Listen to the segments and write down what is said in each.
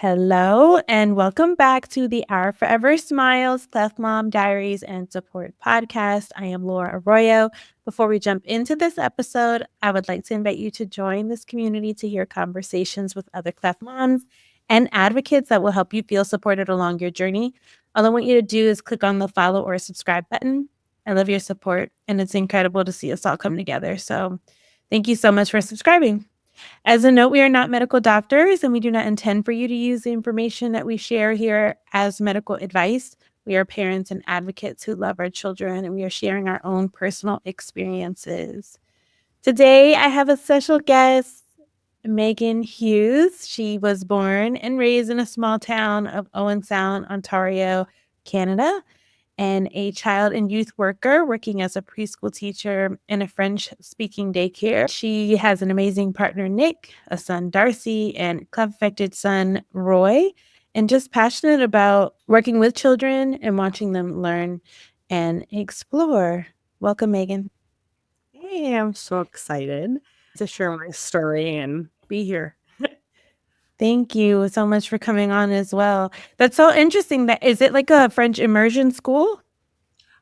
Hello, and welcome back to the Our Forever Smiles, Cleft Mom Diaries and Support podcast. I am Laura Arroyo. Before we jump into this episode, I would like to invite you to join this community to hear conversations with other Cleft moms and advocates that will help you feel supported along your journey. All I want you to do is click on the follow or subscribe button. I love your support, and it's incredible to see us all come together. So thank you so much for subscribing. As a note, we are not medical doctors and we do not intend for you to use the information that we share here as medical advice. We are parents and advocates who love our children, and we are sharing our own personal experiences. Today, I have a special guest, Meagan Hughes. She was born and raised in a small town of Owen Sound, Ontario, Canada, and a child and youth worker working as a preschool teacher in a French-speaking daycare. She has an amazing partner, Nick, a son, Darcy, and cleft-affected son, Roy, and just passionate about working with children and watching them learn and explore. Welcome, Meagan. Hey, I'm so excited to share my story and be here. Thank you so much for coming on as well. That's so interesting. Is it like a French immersion school?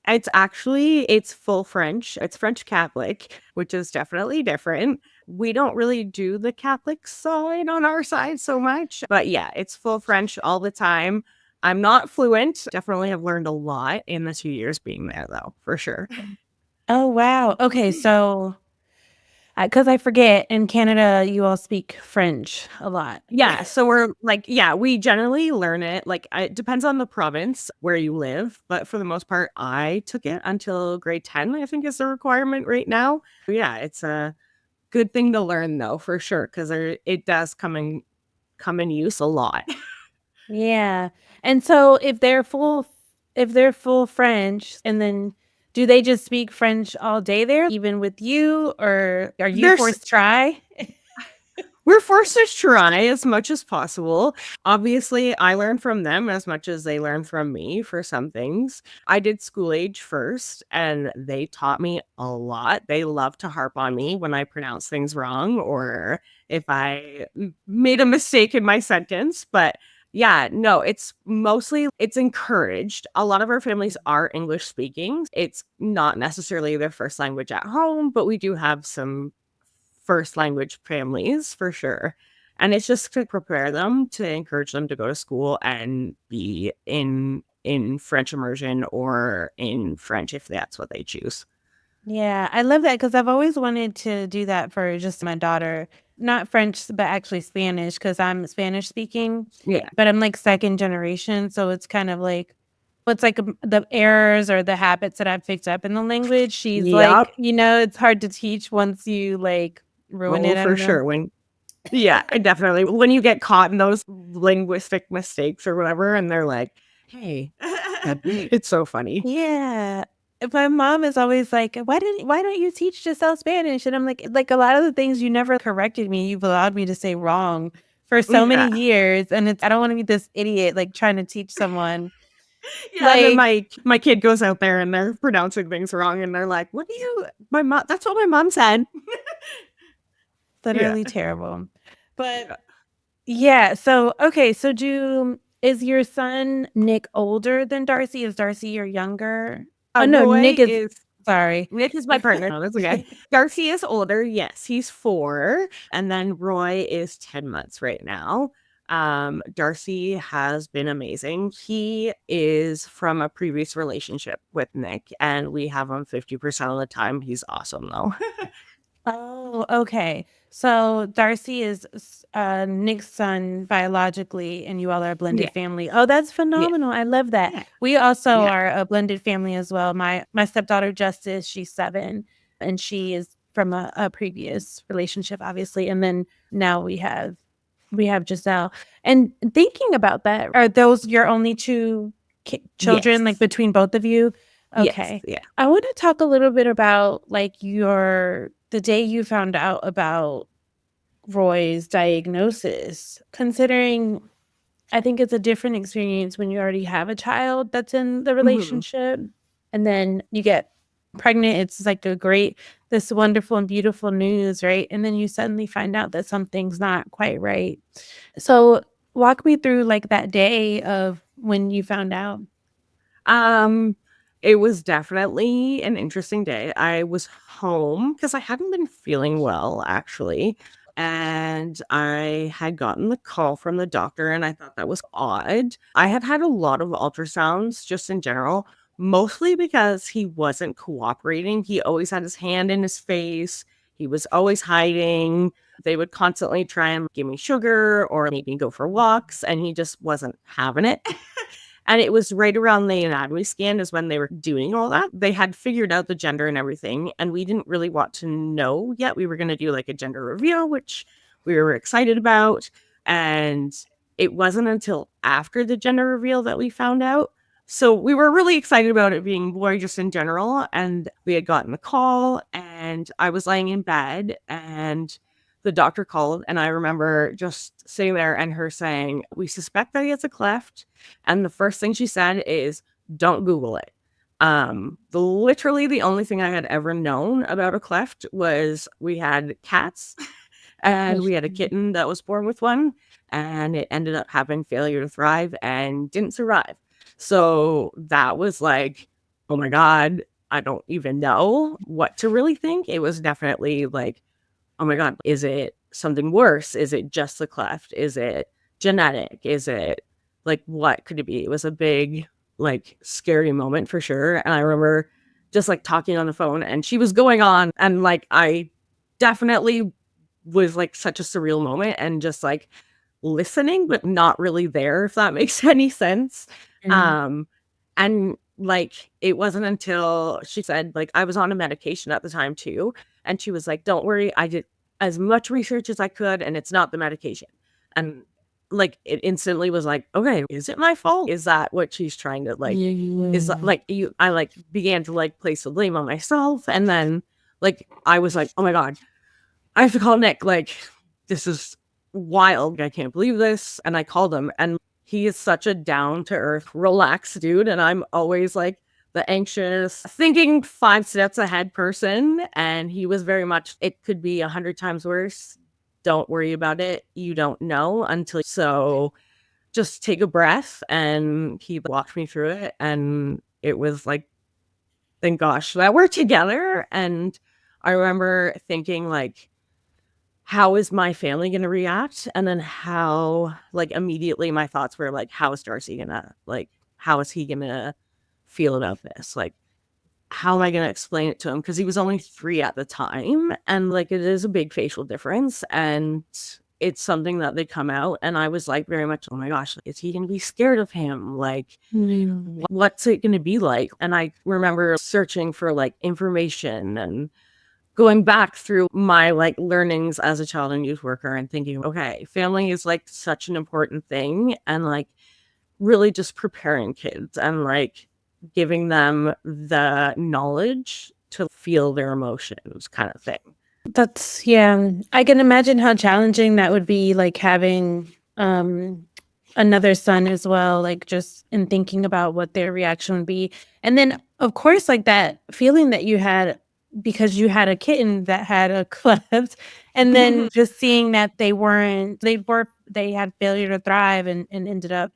It's full French. It's French Catholic, which is definitely different. We don't really do the Catholic side on our side so much. But yeah, it's full French all the time. I'm not fluent. Definitely have learned a lot in the 2 years being there, though, for sure. Oh, wow. Okay, so because I forget, in Canada, you all speak French a lot. Yeah, so we generally learn it. It depends on the province where you live, but for the most part, I took it until grade 10, I think is the requirement right now. Yeah, it's a good thing to learn though, for sure, because it does come in use a lot. Yeah. And so if they're full French, and then do they just speak French all day there, even with you, or are you forced to try? We're forced to try as much as possible. Obviously, I learn from them as much as they learn from me for some things. I did school age first, and they taught me a lot. They love to harp on me when I pronounce things wrong or if I made a mistake in my sentence. But yeah, no, it's encouraged. A lot of our families are English speaking. It's not necessarily their first language at home, but we do have some first language families for sure. And it's just to prepare them, to encourage them to go to school and be in French immersion or in French if that's what they choose. Yeah, I love that because I've always wanted to do that for just my daughter. Not French, but actually Spanish, because I'm Spanish speaking. Yeah. But I'm like second generation. So it's kind of like, what's like the errors or the habits that I've picked up in the language. She's like, it's hard to teach once you like ruin it. I For don't know. sure. Yeah, definitely. When you get caught in those linguistic mistakes or whatever, and they're like, hey, it's so funny. Yeah. My mom is always like, why don't you teach Giselle Spanish? And I'm like a lot of the things you never corrected me, you've allowed me to say wrong for so many years. And I don't want to be this idiot like trying to teach someone. Yeah, like, and then my kid goes out there and they're pronouncing things wrong, and they're like, "What do you?" My mom. That's what my mom said. Literally terrible. But yeah. So okay. So is your son Nick older than Darcy? Is Darcy your younger? Oh no, Roy Nick is. Sorry. Nick is my partner. No, that's okay. Darcy is older. Yes, he's 4. And then Roy is 10 months right now. Darcy has been amazing. He is from a previous relationship with Nick, and we have him 50% of the time. He's awesome, though. Oh, okay. So Darcy is Nick's son biologically, and you all are a blended family. Oh, that's phenomenal. I love that. We also are a blended family as well. My stepdaughter, Justice, she's 7, and she is from a previous relationship, obviously. And then now we have Giselle. And thinking about that, are those your only 2 children, like between both of you? Okay. Yes, yeah. I want to talk a little bit about like the day you found out about Roy's diagnosis, considering I think it's a different experience when you already have a child that's in the relationship and then you get pregnant. It's like this wonderful and beautiful news, right? And then you suddenly find out that something's not quite right. So Walk me through like that day of when you found out. Um, it was definitely an interesting day. I was home because I hadn't been feeling well, actually. And I had gotten the call from the doctor, and I thought that was odd. I had had a lot of ultrasounds just in general, mostly because he wasn't cooperating. He always had his hand in his face, he was always hiding. They would constantly try and give me sugar or make me go for walks, and he just wasn't having it. And it was right around the anatomy scan is when they were doing all that. They had figured out the gender and everything, and we didn't really want to know yet. We were going to do like a gender reveal, which we were excited about. And it wasn't until after the gender reveal that we found out. So we were really excited about it being boy just in general. And we had gotten the call, and I was laying in bed, and the doctor called. And I remember just sitting there and her saying, "We suspect that he has a cleft." And the first thing she said is, "Don't Google it." Literally the only thing I had ever known about a cleft was we had cats and we had a kitten that was born with one, and it ended up having failure to thrive and didn't survive. So that was like, oh my God, I don't even know what to really think. It was definitely like, oh my God, is it something worse? Is it just the cleft? Is it genetic? Is it like, what could it be? It was a big, like, scary moment for sure. And I remember just like talking on the phone, and she was going on, and like, I definitely was like such a surreal moment and just like listening, but not really there, if that makes any sense. Mm. Um, and like, it wasn't until she said, like, I was on a medication at the time too. And she was like, "Don't worry, I did as much research as I could, and it's not the medication." And like, it instantly was like, okay, is it my fault? Is that what she's trying to like? Is that, Yeah. like, you? I like began to like place the blame on myself, and then like I was like, oh my God, I have to call Nick. Like, this is wild. I can't believe this. And I called him, and he is such a down to earth, relaxed dude. And I'm always like the anxious, thinking 5 steps ahead person. And he was very much, it could be 100 times worse. Don't worry about it. You don't know until so just take a breath. And he walked me through it. And it was like, thank gosh that we're together. And I remember thinking, like, how is my family going to react? And then how, like, immediately my thoughts were like, how is Darcy gonna, like, how is he gonna feel about this? Like, how am I going to explain it to him? Because he was only 3 at the time. And like, it is a big facial difference. And it's something that they come out. And I was like, very much, oh my gosh, is he going to be scared of him? Like, what's it going to be like? And I remember searching for like information and going back through my like learnings as a child and youth worker and thinking, okay, family is like such an important thing, and like really just preparing kids and like giving them the knowledge to feel their emotions, kind of thing. That's yeah. I can imagine how challenging that would be, like having another son as well, like just in thinking about what their reaction would be. And then of course like that feeling that you had because you had a kitten that had a cleft and then just seeing that they had failure to thrive and ended up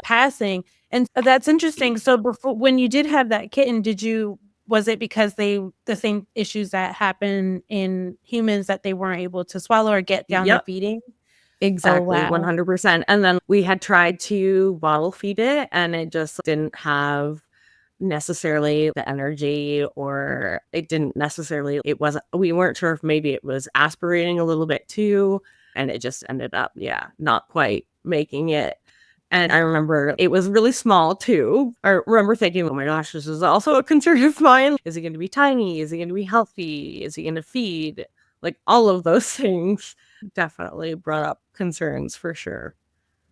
passing. And that's interesting. So before when you did have that kitten, was it because the same issues that happen in humans that they weren't able to swallow or get down to Yep. feeding? Oh, Exactly, wow. 100%. And then we had tried to bottle feed it, and it just didn't have necessarily the energy, or it didn't necessarily, it wasn't, we weren't sure if maybe it was aspirating a little bit too. And it just ended up, yeah, not quite making it. And I remember it was really small too. I remember thinking, oh my gosh, this is also a concern of mine. Is he going to be tiny? Is he going to be healthy? Is he going to feed? Like, all of those things definitely brought up concerns for sure.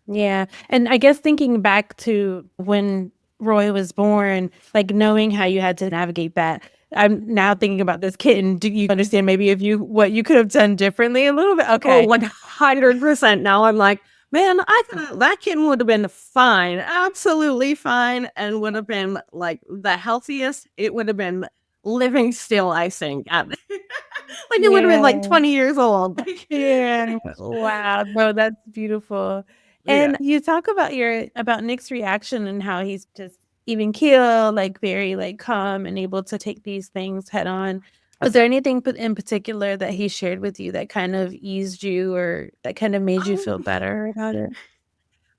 Yeah, and I guess thinking back to when Roy was born, like knowing how you had to navigate that, I'm now thinking about this kitten. Do you understand maybe if you what you could have done differently a little bit? Oh, Okay. 100%. Now I'm like, man, I thought that kitten would have been fine, absolutely fine, and would have been like the healthiest. It would have been living still, I think. Like, it would have been like Yeah. 20 years old. Yeah. Wow. No, that's beautiful. And you talk about Nick's reaction and how he's just even keel, like very like calm and able to take these things head on. Was there anything in particular that he shared with you that kind of eased you or that kind of made you feel better about it?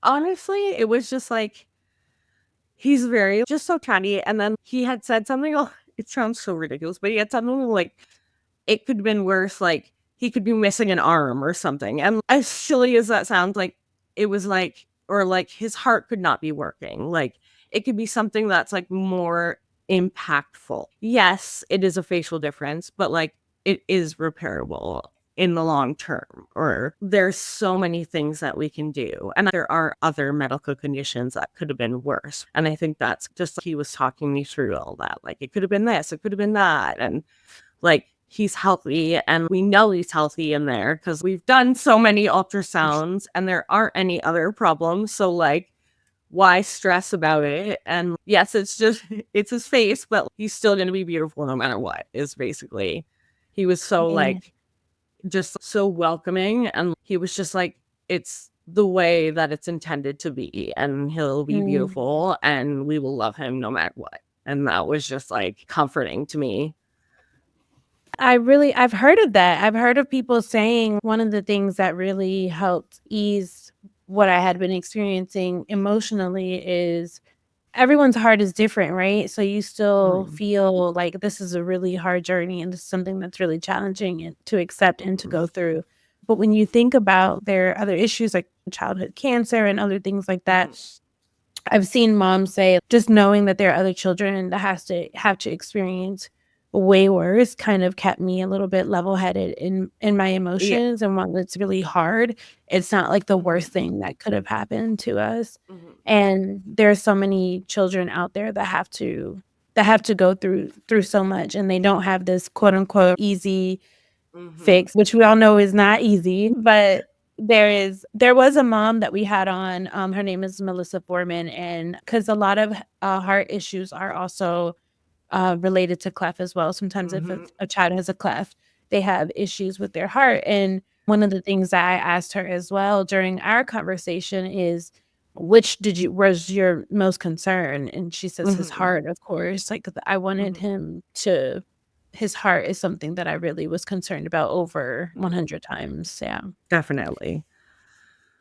Honestly, it was just like he's very just so chatty, and then he had said something, oh, it sounds so ridiculous, but he had something like, it could have been worse, like, he could be missing an arm or something, and as silly as that sounds, like, it was like or like his heart could not be working, like, it could be something that's, like, more impactful. Yes, it is a facial difference, but, like, it is repairable in the long term, or there's so many things that we can do, and there are other medical conditions that could have been worse, and I think that's just he was talking me through all that, like, it could have been this, it could have been that, and, like, he's healthy, and we know he's healthy in there because we've done so many ultrasounds, and there aren't any other problems, so, like, why stress about it? And yes, it's just it's his face, but he's still gonna be beautiful no matter what, is basically he was so, Yeah. like, just so welcoming, and he was just like, it's the way that it's intended to be, and he'll be Mm. beautiful, and we will love him no matter what, and that was just, like, comforting to me. I've heard of that. I've heard of people saying one of the things that really helped ease what I had been experiencing emotionally is everyone's heart is different, right? So you still Mhm. feel like this is a really hard journey and this is something that's really challenging and to accept and to Mhm. go through. But when you think about their other issues like childhood cancer and other things like Mhm. that, I've seen moms say just knowing that there are other children that have to experience way worse kind of kept me a little bit level-headed in my Yeah. emotions, and while it's really hard, it's not like the Mhm. worst thing that could have happened to us, Mhm. and there are so many children out there that have to go through so much, and they don't have this quote unquote "easy" Mhm. fix, which we all know is not easy, but there was a mom that we had on, her name is Melissa Foreman, and because a lot of, heart issues are also, related to cleft as well. Sometimes if Mhm. a child has a cleft, they have issues with their heart, and one of the things that I asked her as well during our conversation is, "Which did you was your most concern?" And she says, "His Mhm. heart, of course." Like, I wanted Mhm. him to his heart is something that I really was concerned about over Mhm. 100 times, yeah. Definitely.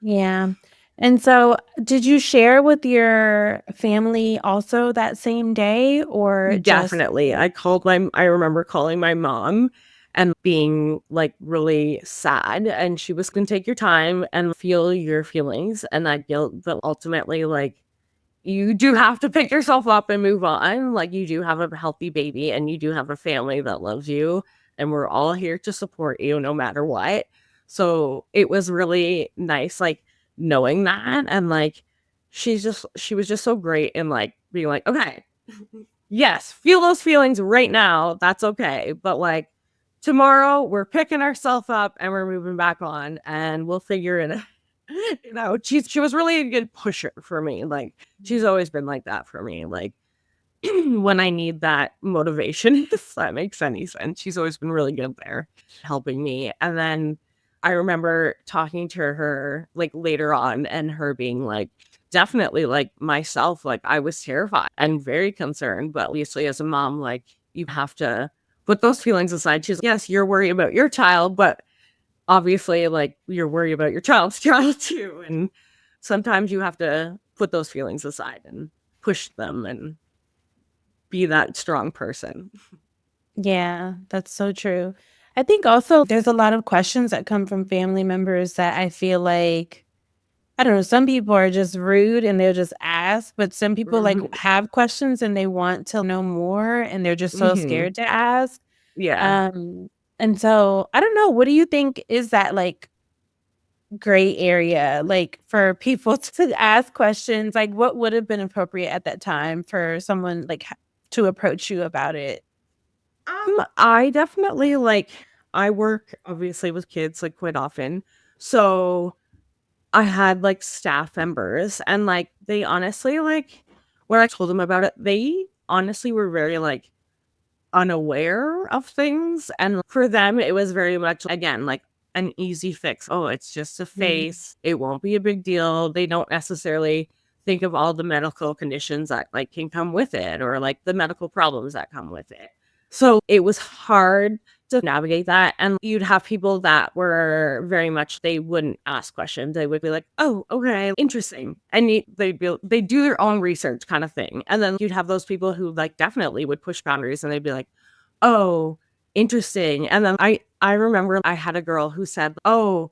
Yeah. And so, did you share with your family also that same day or just Definitely. I remember calling my mom and being, like, really sad, and she was gonna take your time and feel your feelings and that guilt, but ultimately, like, you do have to pick yourself up and move on, like, you do have a healthy baby, and you do have a family that loves you, and we're all here to support you no matter what. So, it was really nice, like, knowing that, and, like, she was just so great in, like, being like, "Okay, yes, feel those feelings right now, that's okay, but, like, tomorrow, we're picking ourselves up, and we're moving back on, and we'll figure it you know, she was really a good pusher for me, like, she's always been like that for me, like, when I need that motivation, if that makes any sense, she's always been really good there, helping me, and then I remember talking to her, like, later on and her being like, definitely, like, myself, like, I was terrified and very concerned, but obviously, as a mom, like, you have to put those feelings aside. She's like, "Yes, you're worried about your child, but obviously, like, you're worried about your child's child too, and sometimes you have to put those feelings aside and push them and be that strong person." Yeah, that's so true. I think also there's a lot of questions that come from family members that I feel like I don't know, some people are just rude and they'll just ask, but some people, like, Mhm. have questions and they want to know more and they're just so Mhm. scared to ask. Yeah. Um, and so I don't know, what do you think is that, like, gray area, like, for people to ask questions? Like, what would have been appropriate at that time for someone, like, to approach you about it? I definitely, like, I work obviously with kids, like, quite often, so I had, like, staff members and, like, they honestly, like, when I told them about it, they honestly were very, like, unaware of things, and for them, it was very much, again, like, an easy fix. Oh, it's just a face. It won't be a big deal. They don't necessarily think of all the medical conditions that like can come with it or like the medical problems that come with it. So it was hard to navigate that. And you'd have people that were very much, they wouldn't ask questions. They would be like, oh, okay, interesting. And they do their own research kind of thing. And then you'd have those people who like definitely would push boundaries and they'd be like, oh, interesting. And then I remember I had a girl who said, oh,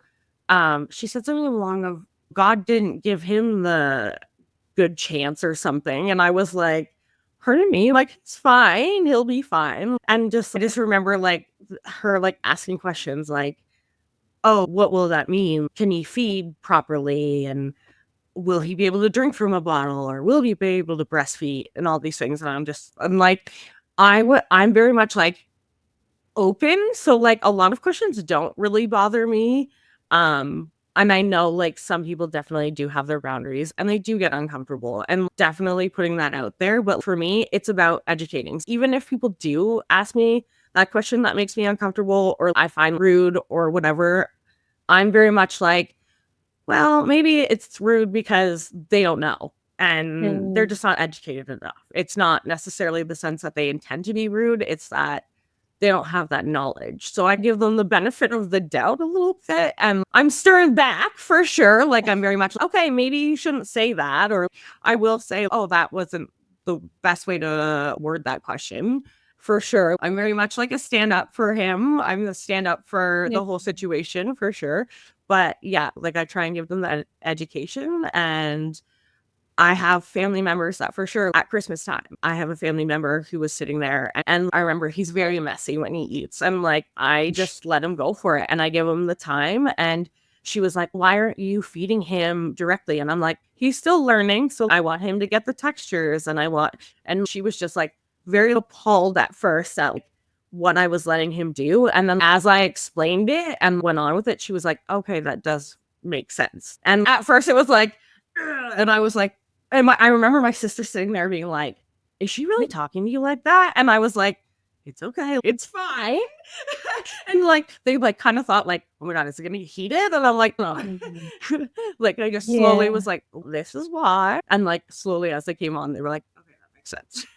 she said something along of God didn't give him the good chance or something. And I was like, pardon me, like, it's fine, he'll be fine. And I just remember like her like asking questions like, oh, what will that mean? Can he feed properly? And will he be able to drink from a bottle or will he be able to breastfeed and all these things? And I'm like, I'm very much like open. So like a lot of questions don't really bother me. And I know like some people definitely do have their boundaries and they do get uncomfortable and definitely putting that out there. But for me, it's about educating. Even if people do ask me that question that makes me uncomfortable or I find rude or whatever, I'm very much like, well, maybe it's rude because they don't know and they're just not educated enough. It's not necessarily the sense that they intend to be rude. It's that they don't have that knowledge. So I give them the benefit of the doubt a little bit. And I'm stirring back for sure. Like I'm very much, okay, maybe you shouldn't say that. Or I will say, oh, that wasn't the best way to word that question. For sure. I'm very much like a stand up for him. I'm a stand up for the whole situation for sure. But yeah, like I try and give them that education. And I have family members that for sure at Christmas time, I have a family member who was sitting there and I remember he's very messy when he eats. I'm like, I just let him go for it and I give him the time. And she was like, why aren't you feeding him directly? And I'm like, he's still learning. So I want him to get the textures and she was just like very appalled at first at like what I was letting him do. And then as I explained it and went on with it, she was like, okay, that does make sense. And at first it was like, "Ugh," and I was like, I remember my sister sitting there being like, is she really talking to you like that? And I was like, it's okay. It's fine. And like, they like kind of thought like, oh my God, is it going to get heated? And I'm like, no. Like, I just slowly was like, this is why. And like, slowly as they came on, they were like, okay, that makes sense.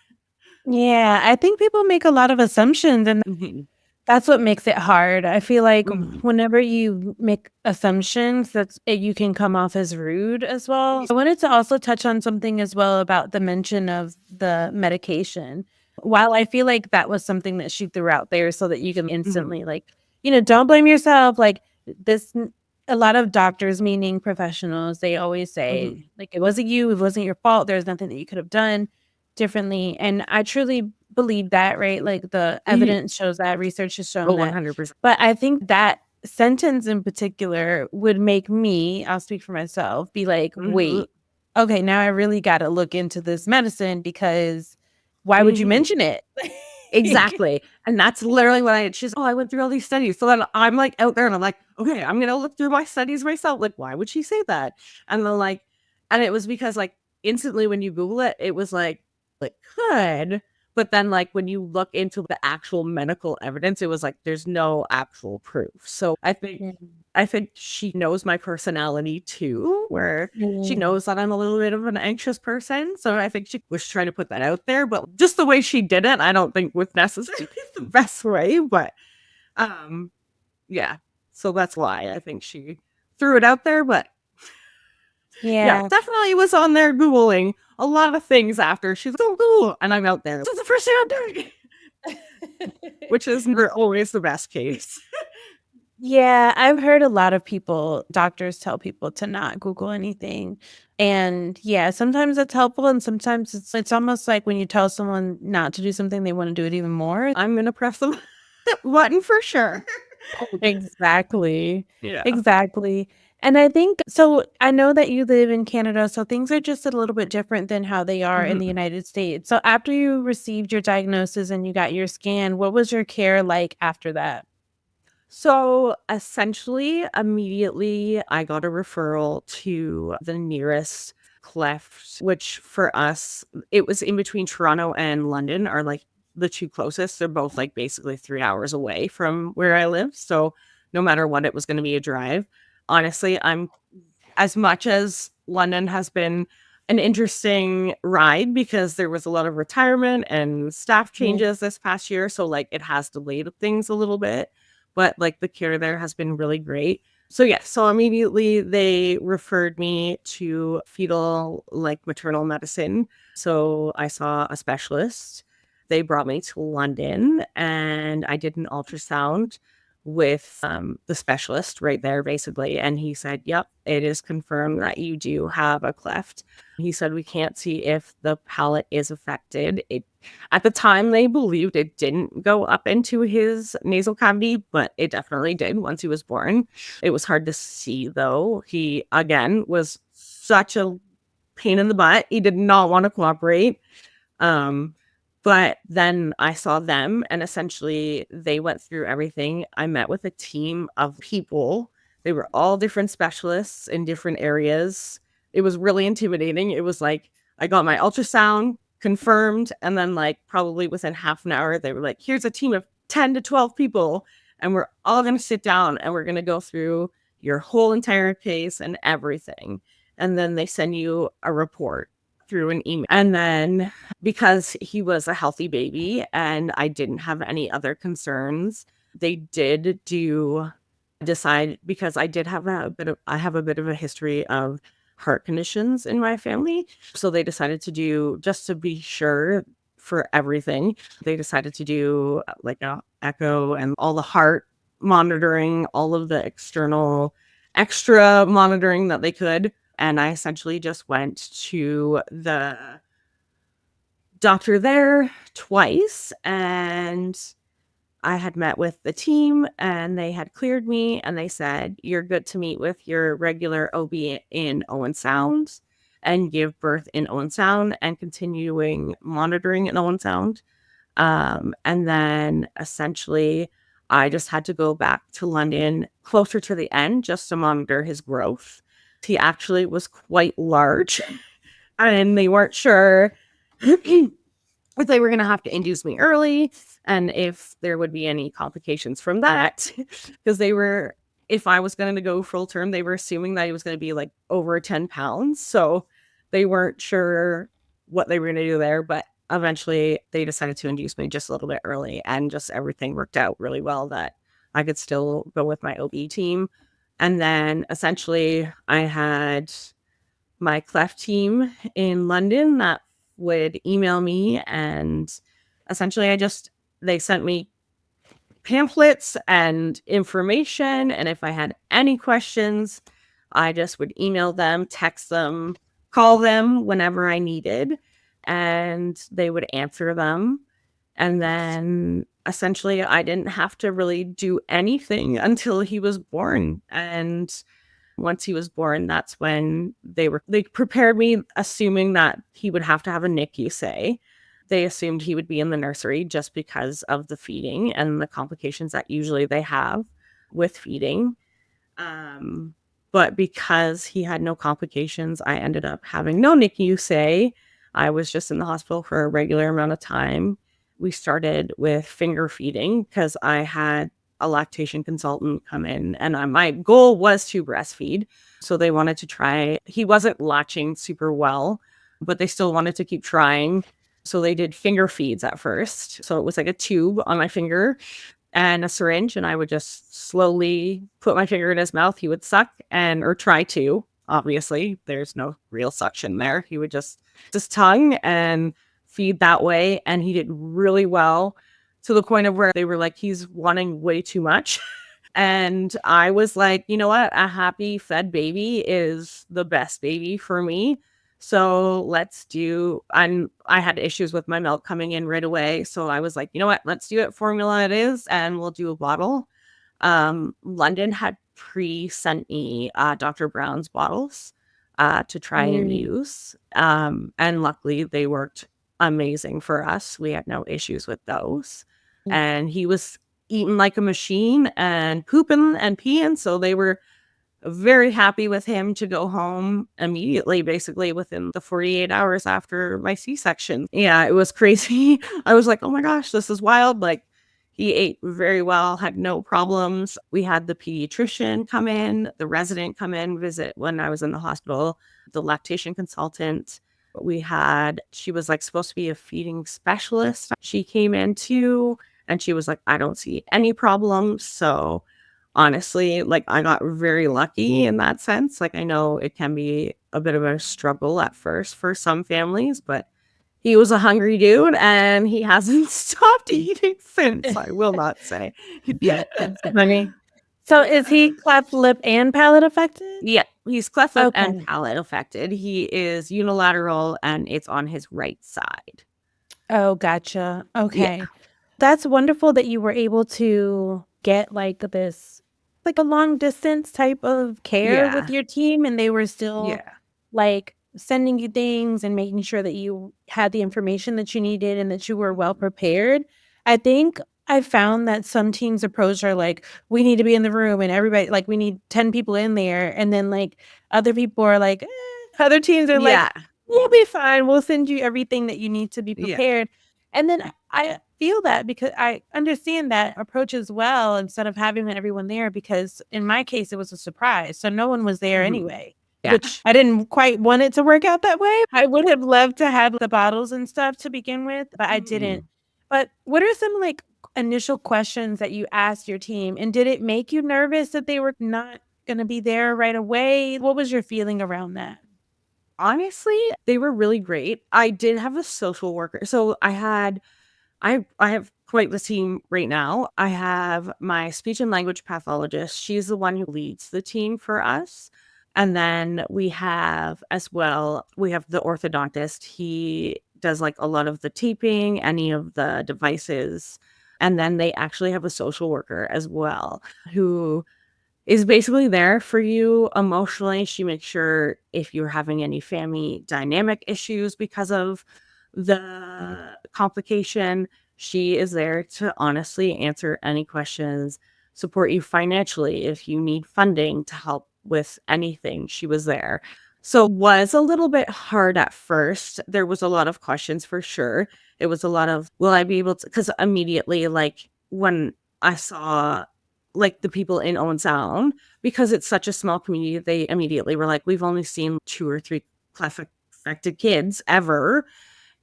Yeah, I think people make a lot of assumptions and that's what makes it hard. I feel like whenever you make assumptions, you can come off as rude as well. I wanted to also touch on something as well about the mention of the medication. While I feel like that was something that she threw out there so that you can instantly like, don't blame yourself. Like this, a lot of doctors, meaning professionals, they always say like, it wasn't you, it wasn't your fault. There's nothing that you could have done differently. And I truly believe that, right? Like the evidence shows that, research has shown that. 100%. But I think that sentence in particular would make me, I'll speak for myself, be like, wait, okay, now I really got to look into this medicine because why would you mention it? Exactly. And that's literally what she's, oh, I went through all these studies. So then I'm like out there and I'm like, okay, I'm going to look through my studies myself. Like, why would she say that? And then like, and it was because like instantly when you Google it, it was like could. But then like when you look into the actual medical evidence, it was like, there's no actual proof. So I think she knows my personality too, where she knows that I'm a little bit of an anxious person. So I think she was trying to put that out there, but just the way she did it, I don't think was necessarily the best way. But yeah. So that's why I think she threw it out there. But yeah, definitely was on there Googling a lot of things after she's like, oh, Google, and I'm out there. This is the first thing I'm doing. Which is always the best case. Yeah, I've heard a lot of doctors tell people to not Google anything. And yeah, sometimes it's helpful and sometimes it's almost like when you tell someone not to do something, they want to do it even more. I'm going to press the button for sure. Exactly. Yeah. Exactly. And I think, so I know that you live in Canada, so things are just a little bit different than how they are in the United States. So after you received your diagnosis and you got your scan, what was your care like after that? So essentially, immediately, I got a referral to the nearest Cleft, which for us, it was in between Toronto and London, are like the two closest. They're both like basically 3 hours away from where I live. So no matter what, it was going to be a drive. Honestly, as much as London has been an interesting ride because there was a lot of retirement and staff changes this past year. So like it has delayed things a little bit, but like the care there has been really great. So yeah, so immediately they referred me to fetal like maternal medicine. So I saw a specialist. They brought me to London and I did an ultrasound with the specialist right there, basically. And he said, yep, it is confirmed that you do have a cleft. He said, we can't see if the palate is affected. At the time, they believed it didn't go up into his nasal cavity, but it definitely did once he was born. It was hard to see, though. He, again, was such a pain in the butt. He did not want to cooperate. But then I saw them and essentially they went through everything. I met with a team of people. They were all different specialists in different areas. It was really intimidating. It was like I got my ultrasound confirmed and then like probably within half an hour they were like, here's a team of 10 to 12 people and we're all going to sit down and we're going to go through your whole entire case and everything. And then they send you a report through an email. And then because he was a healthy baby and I didn't have any other concerns, they did decide because I have a bit of a history of heart conditions in my family. So they decided to do, just to be sure for everything, they decided to do like a echo and all the heart monitoring, all of the extra monitoring that they could. And I essentially just went to the doctor there twice and I had met with the team and they had cleared me and they said, you're good to meet with your regular OB in Owen Sound and give birth in Owen Sound and continuing monitoring in Owen Sound. And then essentially I just had to go back to London closer to the end just to monitor his growth. He actually was quite large and they weren't sure if they were going to have to induce me early and if there would be any complications from that. Because if I was going to go full term, they were assuming that he was going to be like over 10 pounds. So they weren't sure what they were going to do there. But eventually they decided to induce me just a little bit early and just everything worked out really well that I could still go with my OB team. And then essentially I had my Cleft team in London that would email me and essentially they sent me pamphlets and information. And if I had any questions, I just would email them, text them, call them whenever I needed, and they would answer them. And then essentially I didn't have to really do anything until he was born. And once he was born, that's when they prepared me, assuming that he would have to have a NICU, say. They assumed he would be in the nursery just because of the feeding and the complications that usually they have with feeding. But because he had no complications, I ended up having no NICU, say. I was just in the hospital for a regular amount of time. We started with finger feeding because I had a lactation consultant come in and my goal was to breastfeed. So they wanted to try. He wasn't latching super well, but they still wanted to keep trying. So they did finger feeds at first. So it was like a tube on my finger and a syringe, and I would just slowly put my finger in his mouth. He would suck or try to. Obviously, there's no real suction there. He would just tongue and feed that way. And he did really well to the point of where they were like, he's wanting way too much. And I was like, you know what? A happy fed baby is the best baby for me. So I had issues with my milk coming in right away. So I was like, you know what? Let's do it formula it is. And we'll do a bottle. London had sent me Dr. Brown's bottles to try and use. And luckily they worked amazing for us. We had no issues with those. And he was eating like a machine and pooping and peeing. So they were very happy with him to go home immediately, basically within the 48 hours after my C-section. Yeah, it was crazy. I was like, oh my gosh, this is wild. Like, He ate very well, had no problems. We had the pediatrician come in, the resident come in, visit when I was in the hospital, the lactation consultant. She was like supposed to be a feeding specialist. She came in too, and she was like, I don't see any problems. So honestly, like I got very lucky in that sense. Like I know it can be a bit of a struggle at first for some families, but he was a hungry dude and he hasn't stopped eating since, I will not say. Yeah, that's funny. So is he cleft lip and palate affected? Yeah, he's cleft lip and Okay. palate affected. He is unilateral and it's on his right side. Oh, gotcha. Yeah. Okay. That's wonderful that you were able to get like this, like a long distance type of care with Yeah. your team, and they were still Yeah. like sending you things and making sure that you had the information that you needed and that you were well prepared. I think I found that some teams' approach are like, we need to be in the room and everybody, like, we need 10 people in there. And then, like, other people are like, other teams are like, Yeah. we'll be fine. We'll send you everything that you need to be Yeah. prepared. And then I feel that because I understand that approach as well instead of having everyone there, because in my case, it was a surprise. So no one was there anyway. Yeah. Which I didn't quite want it to work out that way. I would have loved to have the bottles and stuff to begin with, but I didn't. But what are some like initial questions that you asked your team? And did it make you nervous that they were not going to be there right away? What was your feeling around that? Honestly, they were really great. I did have a social worker. So I have quite the team right now. I have my speech and language pathologist. She's the one who leads the team for us. And then we have the orthodontist. He does like a lot of the taping, any of the devices. And then they actually have a social worker as well who is basically there for you emotionally. She makes sure if you're having any family dynamic issues because of the complication, she is there to honestly answer any questions, support you financially if you need funding to help with anything. She was there. So was a little bit hard at first. There was a lot of questions for sure. It was a lot of, will I be able to, because immediately, like when I saw like the people in Owen Sound, because it's such a small community, they immediately were like, we've only seen 2 or 3 cleft affected kids ever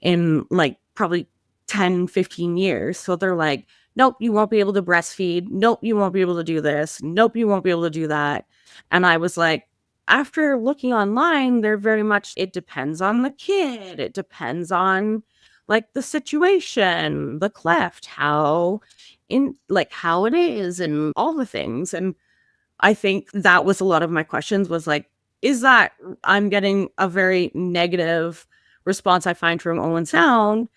in like probably 10, 15 years. So they're like, nope, you won't be able to breastfeed. Nope, you won't be able to do this. Nope, you won't be able to do that. And I was like, after looking online, they're very much, it depends on the kid. It depends on like the situation, the cleft, how it is and all the things. And I think that was a lot of my questions was like, is that I'm getting a very negative response I find from Owen Sound.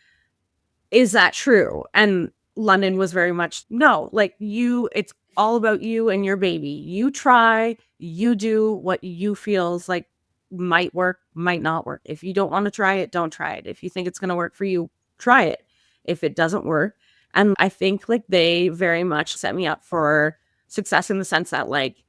Is that true? And London was very much, no, like it's all about you and your baby. You try, you do what you feels like might work, might not work. If you don't want to try it, don't try it. If you think it's going to work for you, try it. If it doesn't work. And I think like they very much set me up for success in the sense that like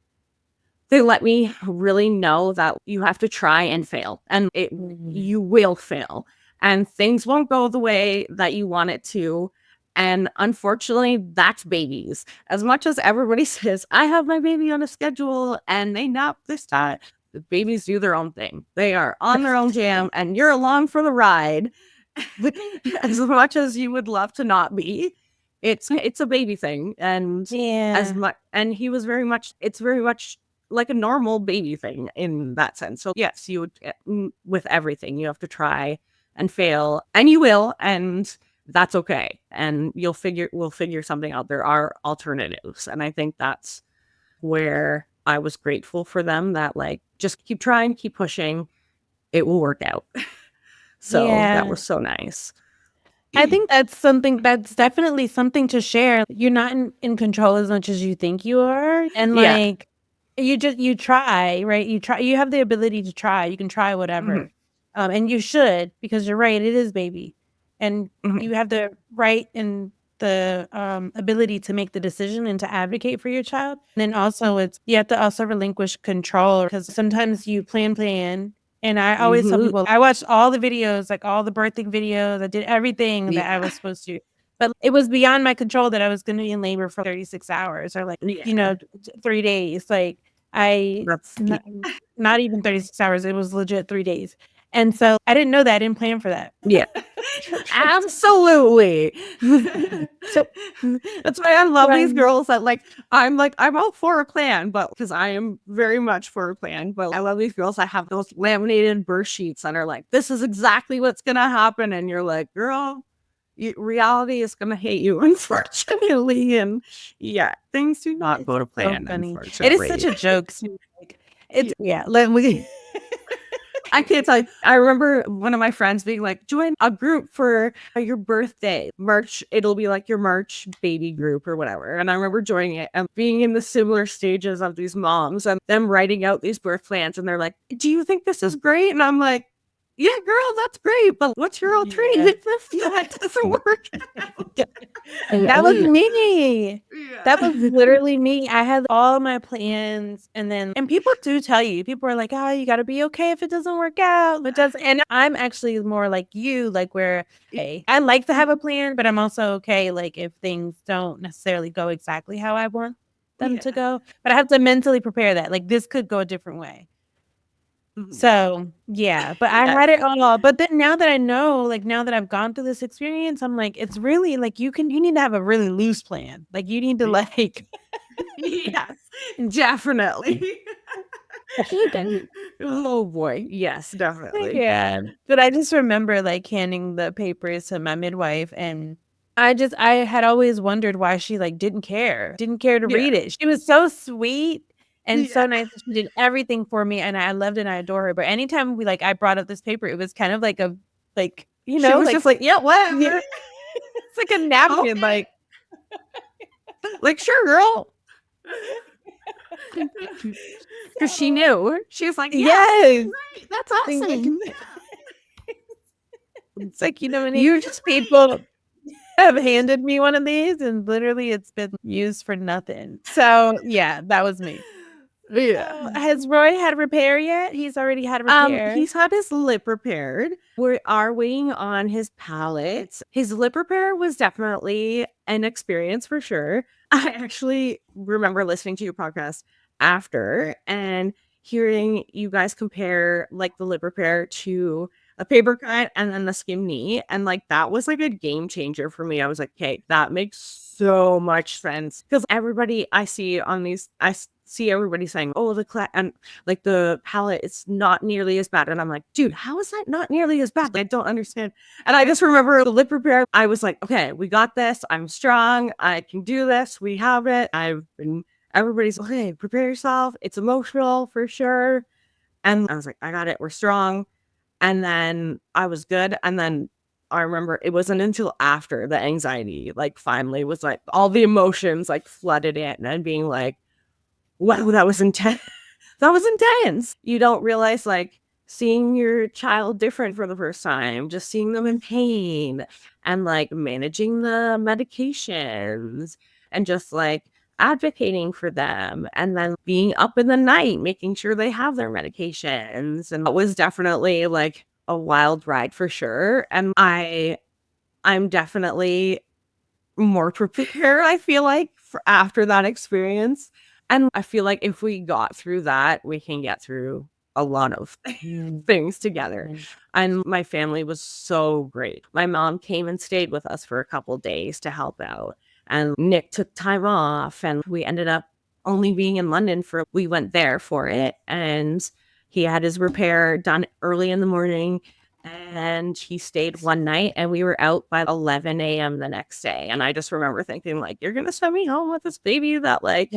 they let me really know that you have to try and fail and you will fail and things won't go the way that you want it to. And unfortunately, that's babies. As much as everybody says, I have my baby on a schedule and they nap this time, the babies do their own thing. They are on their own jam and you're along for the ride. As much as you would love to not be, it's a baby thing. And as much, and he was very much, it's very much like a normal baby thing in that sense. So yes, you would, with everything, you have to try and fail and you will, and that's okay. And we'll figure something out. There are alternatives. And I think that's where I was grateful for them that like, just keep trying, keep pushing. It will work out. So that was so nice. I think that's definitely something to share. You're not in control as much as you think you are. And like, you try, right? You have the ability to try. You can try whatever. And you should, because you're right, it is baby. And you have the right and the ability to make the decision and to advocate for your child. And then also you have to also relinquish control, because sometimes you plan. And I always tell people, I watched all the videos, like all the birthing videos. I did everything that I was supposed to. But it was beyond my control that I was going to be in labor for 36 hours or 3 days. Like I, That's not even 36 hours. It was legit 3 days. And so I didn't know that. I didn't plan for that. Yeah. Absolutely. So that's why I love these girls that I'm all for a plan, but because I am very much for a plan, but I love these girls that have those laminated birth sheets and are like, this is exactly what's gonna happen. And you're like, girl, reality is gonna hate you, unfortunately. And yeah, things do not go to plan. So funny. Unfortunately, It is such a joke too. Like, let me. I can't tell you. I remember one of my friends being like, join a group for your birthday. March, it'll be like your March baby group or whatever. And I remember joining it and being in the similar stages of these moms and them writing out these birth plans. And they're like, do you think this is great? And I'm like, yeah, girl, that's great. But what's your alternative? That doesn't work. That was me. That was literally me. I had all my plans and people do tell you, people are like, oh, you got to be okay if it doesn't work out. It does. And I'm actually more like you, like where I like to have a plan, but I'm also okay. Like if things don't necessarily go exactly how I want them to go, but I have to mentally prepare that like this could go a different way. So yeah, but I had it all. But then now that I know, like now that I've gone through this experience, I'm like, it's really like you need to have a really loose plan. Like you need to like yes, definitely. Oh boy, yes, definitely. Yeah. But I just remember like handing the papers to my midwife and I had always wondered why she like didn't care to read it. She was so sweet and so nice. She did everything for me and I loved and I adore her. But anytime I brought up this paper, it was kind of like she was just like, yeah, what? Yeah. It's like a napkin, okay. Like, sure, girl. Because she knew. She was like, yes, right, that's awesome. It's like, you just people have handed me one of these and literally it's been used for nothing. So yeah, that was me. Yeah. Has Roy had repair yet? He's already had repair. He's had his lip repaired. We are waiting on his palate. His lip repair was definitely an experience for sure. I actually remember listening to your podcast after and hearing you guys compare like the lip repair to a paper cut and then the skim knee. And like that was like a game changer for me. I was like, okay, that makes so much sense. Because everybody I see on these, I see everybody saying, oh, the cleft and like the palate, it's not nearly as bad. And I'm like, dude, how is that not nearly as bad? I don't understand. And I just remember the lip repair. I was like, okay, we got this. I'm strong. I can do this. We have it. Everybody's like, okay, prepare yourself. It's emotional for sure. And I was like, I got it. We're strong. And then I was good. And then I remember it wasn't until after the anxiety, like finally was like all the emotions like flooded in and being like, wow, that was intense. That was intense. You don't realize like seeing your child different for the first time, just seeing them in pain and like managing the medications and just like advocating for them and then being up in the night, making sure they have their medications. And it was definitely like a wild ride for sure. And I'm definitely more prepared, I feel like, for after that experience. And I feel like if we got through that, we can get through a lot of things together. And my family was so great. My mom came and stayed with us for a couple days to help out. And Nick took time off and we ended up only being in London we went there for it. And he had his repair done early in the morning. And he stayed one night and we were out by 11 a.m. the next day. And I just remember thinking, like, you're going to send me home with this baby that, like,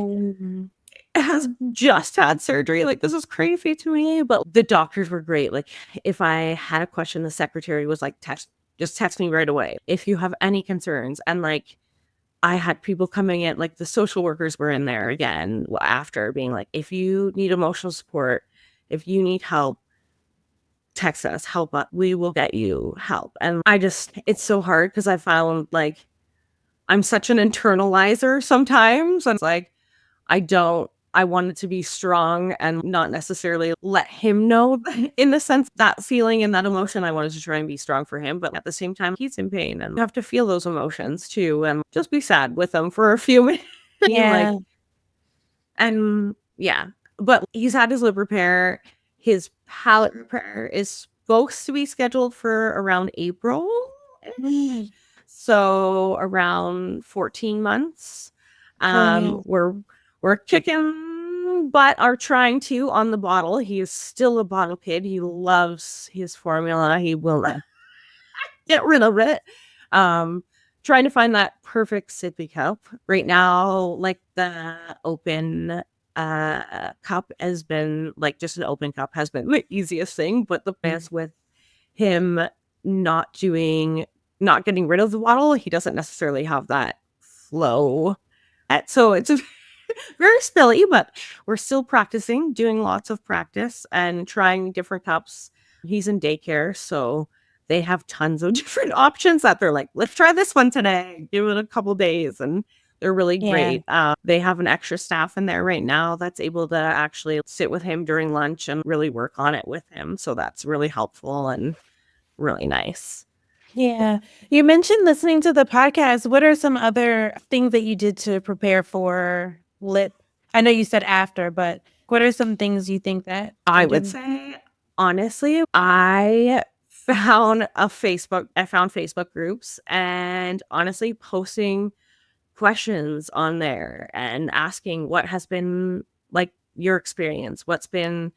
has just had surgery. Like, this is crazy to me. But the doctors were great. Like, if I had a question, the secretary was like, just text me right away if you have any concerns. And, like, I had people coming in, like, the social workers were in there again after being like, if you need emotional support, if you need help, text us, help us, we will get you help. And it's so hard because I found like I'm such an internalizer sometimes. And it's like, I don't I wanted to be strong and not necessarily let him know in the sense that feeling and that emotion. I wanted to try and be strong for him, but at the same time, he's in pain and you have to feel those emotions too and just be sad with him for a few minutes. Yeah. And yeah, but he's had his lip repair. His palate repair is supposed to be scheduled for around April. Mm. So around 14 months. Oh, yeah. We're kicking butt are trying to on the bottle. He is still a bottle kid. He loves his formula. He will not get rid of it. Trying to find that perfect sippy cup. Right now, like the open cup has been like just an open cup has been the easiest thing, but the best with him not getting rid of the bottle, he doesn't necessarily have that flow. So it's very spilly, but we're still practicing, doing lots of practice and trying different cups. He's in daycare, so they have tons of different options that they're like, let's try this one today, give it a couple days. And they're really great. They have an extra staff in there right now that's able to actually sit with him during lunch and really work on it with him. So that's really helpful and really nice. Yeah. You mentioned listening to the podcast. What are some other things that you did to prepare for lip? I know you said after, but what are some things you think that I would say, honestly, I found Facebook groups and honestly posting questions on there and asking what has been like your experience, what's been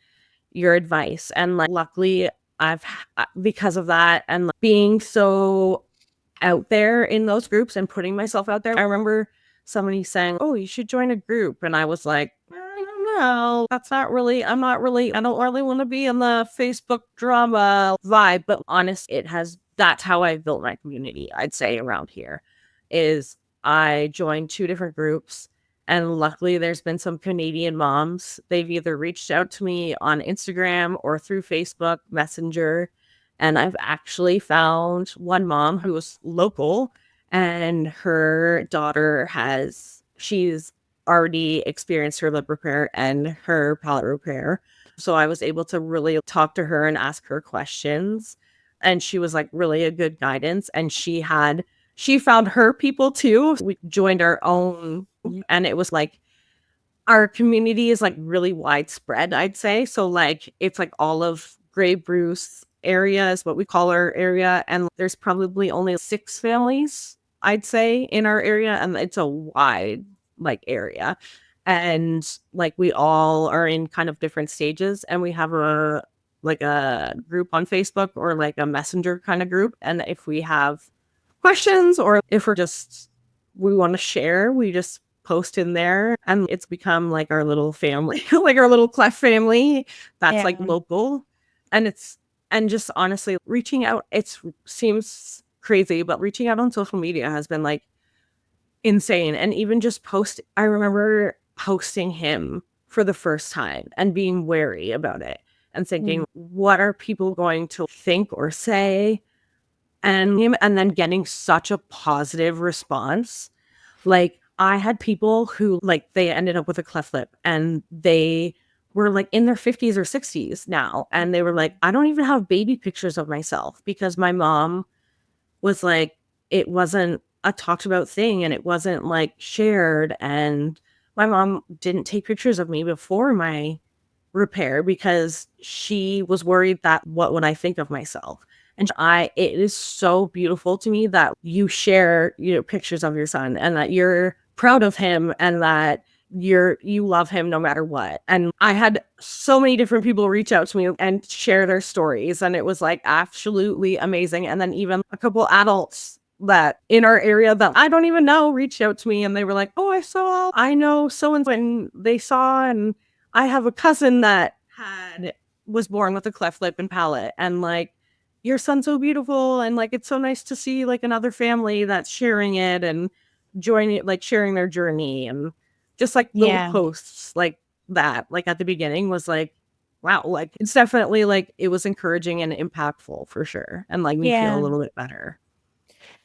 your advice. And like, luckily, because of that and like, being so out there in those groups and putting myself out there. I remember somebody saying, "Oh, you should join a group." And I was like, I don't know. That's not really, I don't really want to be in the Facebook drama vibe. But honest, that's how I built my community, I'd say, around here is I joined 2 different groups. And luckily, there's been some Canadian moms. They've either reached out to me on Instagram or through Facebook Messenger. And I've actually found one mom who was local and her daughter she's already experienced her lip repair and her palate repair. So I was able to really talk to her and ask her questions. And she was like really a good guidance. And she found her people too. We joined our own, and it was like, our community is like really widespread, I'd say. So like it's like all of Grey Bruce area is what we call our area. And there's probably only 6 families, I'd say, in our area. And it's a wide like area. And like we all are in kind of different stages. And we have a group on Facebook or like a messenger kind of group. And if we have questions or if we want to share, we just post in there and it's become like our little family, like our little Cleft family that's like local. And just honestly reaching out, it seems crazy, but reaching out on social media has been like insane. And even just I remember posting him for the first time and being wary about it and thinking, what are people going to think or say? And then getting such a positive response. Like I had people who like they ended up with a cleft lip and they were like in their 50s or 60s now. And they were like, I don't even have baby pictures of myself because my mom was like, it wasn't a talked about thing and it wasn't like shared. And my mom didn't take pictures of me before my repair because she was worried that what would I think of myself. And it is so beautiful to me that you share, pictures of your son and that you're proud of him and that you love him no matter what. And I had so many different people reach out to me and share their stories. And it was like absolutely amazing. And then even a couple adults that in our area that I don't even know reached out to me and they were like, oh, I know so-and-so and they saw, and I have a cousin that was born with a cleft lip and palate, and like, your son's so beautiful, and like, it's so nice to see like another family that's sharing it and joining it, like sharing their journey, and just like little posts like that, like at the beginning was like, wow, like it's definitely like it was encouraging and impactful for sure, and like me feel a little bit better.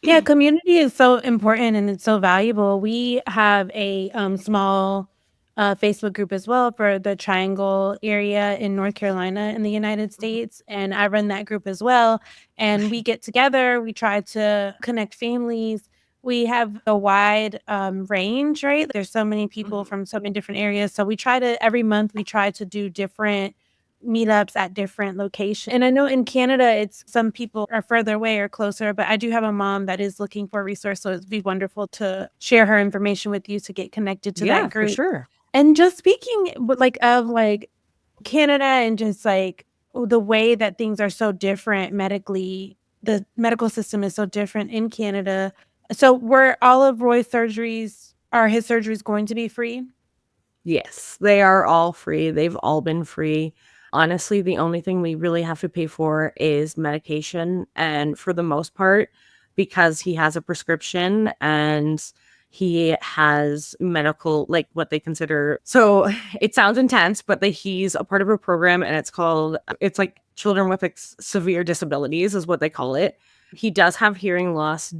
Yeah, community is so important and it's so valuable. We have a small Facebook group as well for the Triangle area in North Carolina in the United States. And I run that group as well. And we get together, we try to connect families. We have a wide range, right? There's so many people from so many different areas. So we try to, every month, we try to do different meetups at different locations. And I know in Canada, it's some people are further away or closer, but I do have a mom that is looking for a resource. So it'd be wonderful to share her information with you to get connected to Yeah, that for group. sure. And just speaking of Canada and just the way that things are so different medically, the medical system is so different in Canada. So were all of Roy's surgeries, are his surgeries going to be free? Yes, they are all free. They've all been free. Honestly, the only thing we really have to pay for is medication. And for the most part, because he has a prescription and he has medical, like what they consider. So it sounds intense, but he's a part of a program and it's like children with severe disabilities is what they call it. He does have hearing loss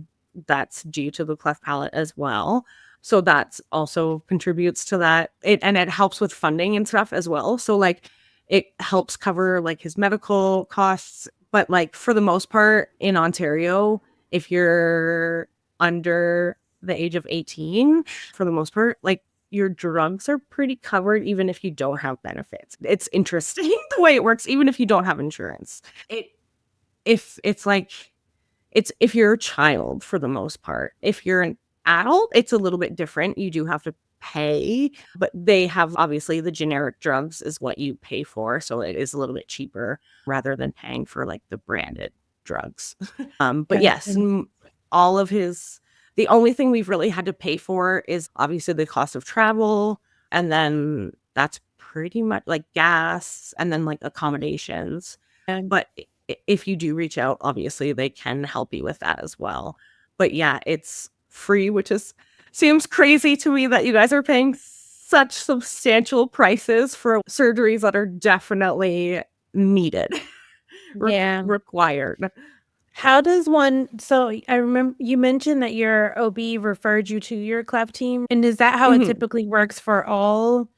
that's due to the cleft palate as well. So that's also contributes to that. It helps with funding and stuff as well. So like it helps cover like his medical costs. But like for the most part in Ontario, if you're under the age of 18, for the most part, like your drugs are pretty covered even if you don't have benefits. It's interesting the way it works, even if you don't have insurance. It's if you're a child for the most part. If you're an adult, it's a little bit different. You do have to pay, but they have obviously the generic drugs is what you pay for. So it is a little bit cheaper rather than paying for like the branded drugs. But yes, Gotcha. all of the only thing we've really had to pay for is obviously the cost of travel. And then that's pretty much like gas and then like accommodations. And But if you do reach out, obviously they can help you with that as well. But yeah, it's free, which seems crazy to me that you guys are paying such substantial prices for surgeries that are definitely needed, yeah. required. How does one, so I remember you mentioned that your OB referred you to your cleft team. And is that how it Mhm. typically works for all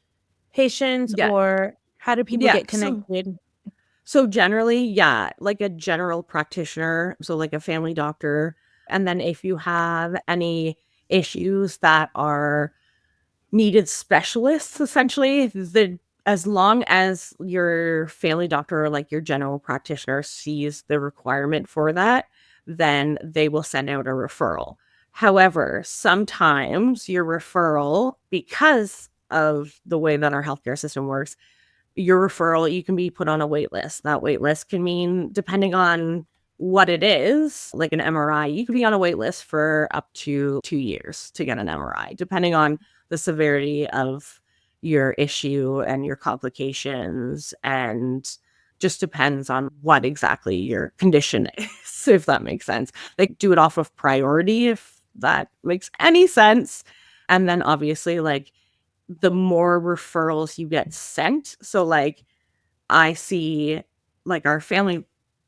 patients, Yeah. or how do people Yeah. get connected? So generally, yeah, like a general practitioner, so like a family doctor. And then if you have any issues that are needed specialists, essentially, as long as your family doctor or like your general practitioner sees the requirement for that, then they will send out a referral. However, sometimes your referral, because of the way that our healthcare system works, your referral, you can be put on a wait list. That wait list can mean, depending on what it is, like an MRI, you could be on a wait list for up to 2 years to get an MRI, depending on the severity of your issue and your complications. And just depends on what exactly your condition is, if that makes sense. Like, do it off of priority, if that makes any sense. And then obviously, like, the more referrals you get sent. So like I see like our family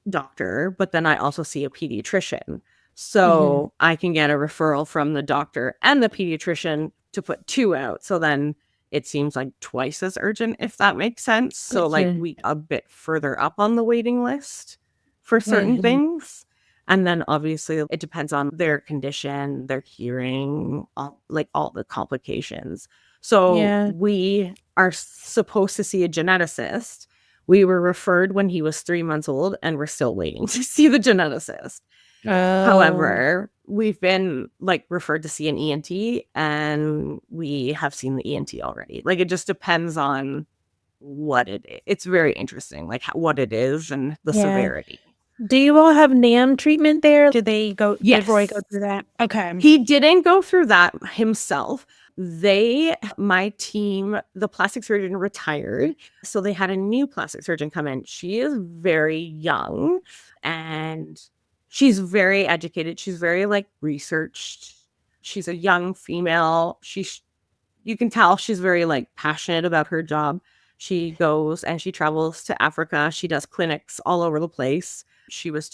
doctor, but then I also see a pediatrician. Mhm. So I can get a referral from the doctor and the pediatrician to put two out. So then it seems like twice as urgent, if that makes sense. So like Gotcha. we a bit further up on the waiting list for certain Mhm. things. And then obviously it depends on their condition, their hearing, like all the complications. So Yeah. we are supposed to see a geneticist. We were referred when he was 3 months old, and we're still waiting to see the geneticist. Oh, However, we've been like referred to see an ENT, and we have seen the ENT already. Like it just depends on what it is. It's very interesting, like what it is and the yeah. severity. Do you all have NAM treatment there? Did Roy go Yes. through that? Okay. He didn't go through that himself. My team, the plastic surgeon retired. So they had a new plastic surgeon come in. She is very young and she's very educated. She's very like researched. She's a young female. You can tell she's very like passionate about her job. She goes and she travels to Africa. She does clinics all over the place. She was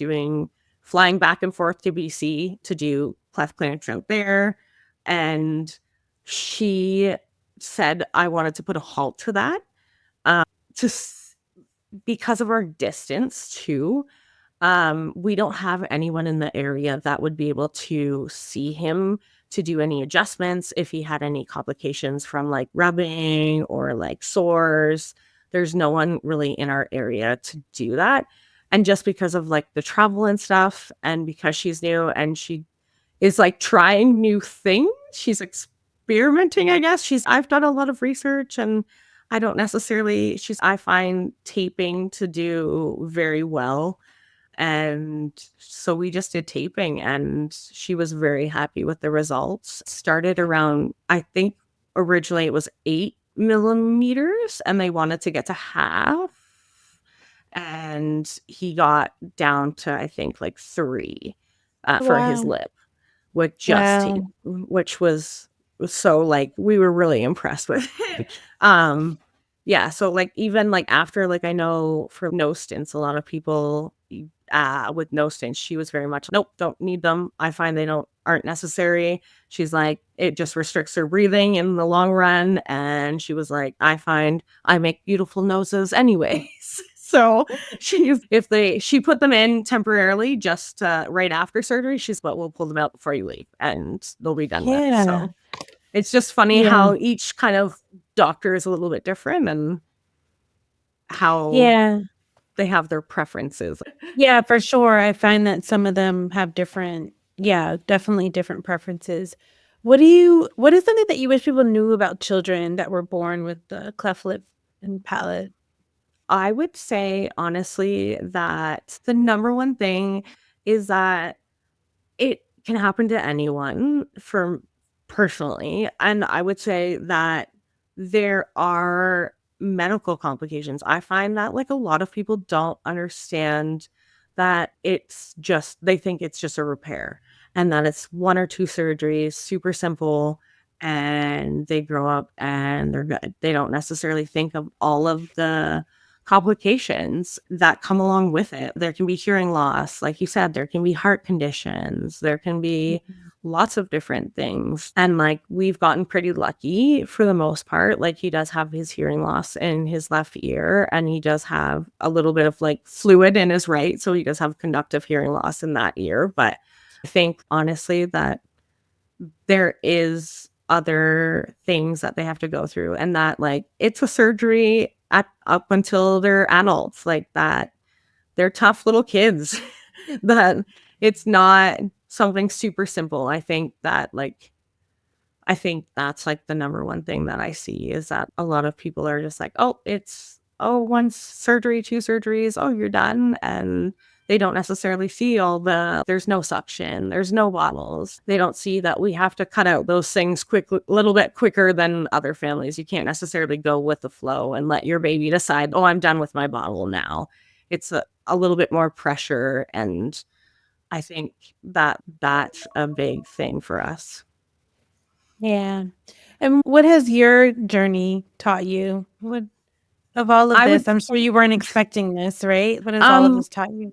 flying back and forth to BC to do cleft clinics out there. And she said I wanted to put a halt to that, just because of our distance too. We don't have anyone in the area that would be able to see him to do any adjustments if he had any complications from like rubbing or like sores. There's no one really in our area to do that. And just because of like the travel and stuff, and because she's new and she is like trying new things, she's experimenting, I guess. I've done a lot of research, and I don't necessarily, I find taping to do very well. And so we just did taping, and she was very happy with the results. Started around, I think originally it was 8 millimeters, and they wanted to get to half. And he got down to, I think, like 3 for his Wow. lip with just tape, Wow. which was so like we were really impressed with it. Yeah, so like even like after, like I know for no stints, a lot of people with no stints, she was very much nope, don't need them. I find they aren't necessary. She's like, it just restricts her breathing in the long run. And she was like, I find I make beautiful noses anyways. So she put them in temporarily just right after surgery. But we'll pull them out before you leave and they'll be done with. Yeah. So it's just funny Yeah. how each kind of doctor is a little bit different and how Yeah. they have their preferences. Yeah, for sure. I find that some of them have definitely different preferences. What is something that you wish people knew about children that were born with the cleft lip and palate? I would say honestly that the number one thing is that it can happen to anyone for personally. And I would say that there are medical complications. I find that like a lot of people don't understand that they think it's just a repair and that it's 1 or 2 surgeries, super simple, and they grow up and they're good. They don't necessarily think of all of the complications that come along with it. There can be hearing loss, like you said, there can be heart conditions, there can be Mhm. lots of different things. And like we've gotten pretty lucky for the most part. Like he does have his hearing loss in his left ear, and he does have a little bit of like fluid in his right. So he does have conductive hearing loss in that ear. But I think honestly that there is other things that they have to go through, and that like it's a surgery up until they're adults, like that they're tough little kids. That it's not something super simple. I think that's like the number one thing that I see is that a lot of people are just like, oh, it's, oh, 1 surgery, 2 surgeries, oh, you're done. And they don't necessarily see there's no suction, there's no bottles. They don't see that we have to cut out those things a little bit quicker than other families. You can't necessarily go with the flow and let your baby decide, oh, I'm done with my bottle now. It's a little bit more pressure. And I think that that's a big thing for us. Yeah. And what has your journey taught you? What of all of I would this? I'm sure you weren't expecting this, right? What has all of um this taught you?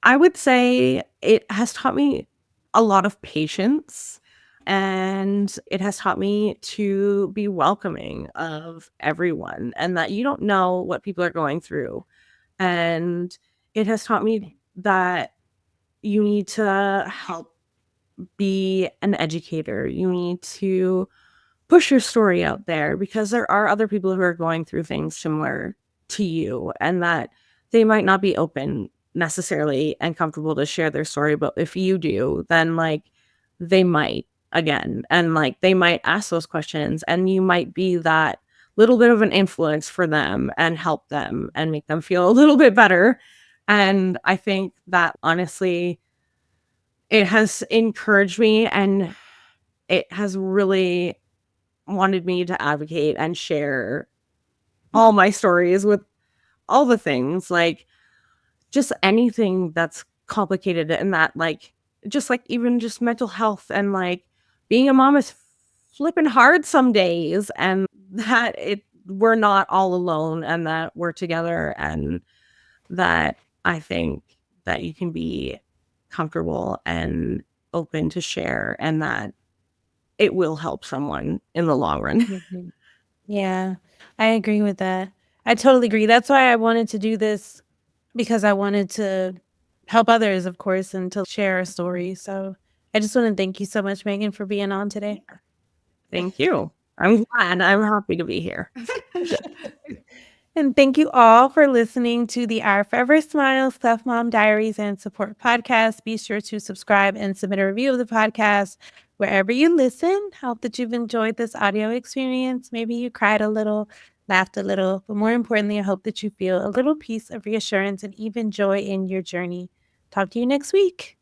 I would say it has taught me a lot of patience, and it has taught me to be welcoming of everyone and that you don't know what people are going through. And it has taught me that you need to help be an educator. You need to push your story out there because there are other people who are going through things similar to you, and that they might not be open necessarily and comfortable to share their story. But if you do, then like they might again, and like they might ask those questions, and you might be that little bit of an influence for them and help them and make them feel a little bit better. And I think that honestly, it has encouraged me, and it has really wanted me to advocate and share all my stories with all the things, like just anything that's complicated, and that like just like even just mental health, and like being a mom is flipping hard some days, and that we're not all alone, and that we're together, and that I think that you can be comfortable and open to share, and that it will help someone in the long run. Mhm. Yeah, I agree with that. I totally agree. That's why I wanted to do this, because I wanted to help others, of course, and to share a story. So I just want to thank you so much, Meagan, for being on today. Thank you. I'm glad. I'm happy to be here. And thank you all for listening to the Our Forever Smiles, Cleft Mom Diaries, and Support podcast. Be sure to subscribe and submit a review of the podcast wherever you listen. Hope that you've enjoyed this audio experience. Maybe you cried a little, laughed a little, but more importantly, I hope that you feel a little piece of reassurance and even joy in your journey. Talk to you next week.